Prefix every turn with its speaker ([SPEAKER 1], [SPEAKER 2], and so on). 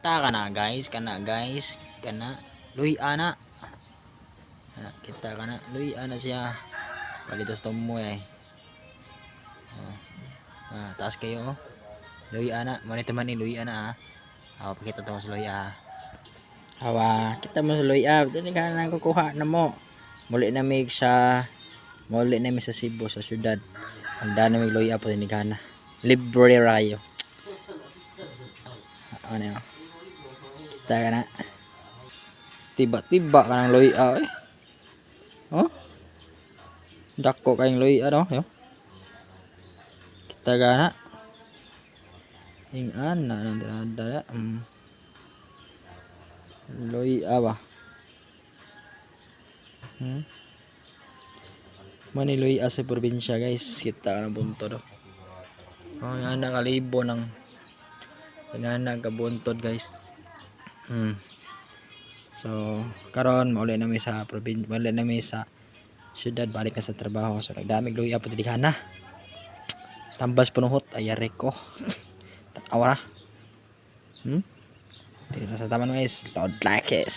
[SPEAKER 1] Ta kana guys, kana luy ana. Kita kana luy ana siya. Palitos tomo eh. Taas kayo oh. Luy ana, mo ni teman ni luy ana ah. Aw pakita to sa luy ah. Hawa, kita mo sa luy ah. Dili ka nang kukuha na mo. Muli na mig sa Cebu sa syudad. Handa na mig luy ah po ni gana. Libre rayo. Ano yun? Kita ka na. Tiba-tiba ka ng luy ah eh. Oh? Dako kayong luy ano? Yo? Kita ka na. Yung ana nang dala. Luy ah ba? Mani luy ah sa probinsya guys. Kita ka ng buntod oh. Oh, yung ana kalibo ng ana kabuntod guys. So karon mauli na mi sa probinsya, mauli na mi sa syudad, balik na sa trabaho. So nagdamig luya po diligana. Tambas punuhot ayari ko. Tanawa na. Tira sa taman guys. Loud like it.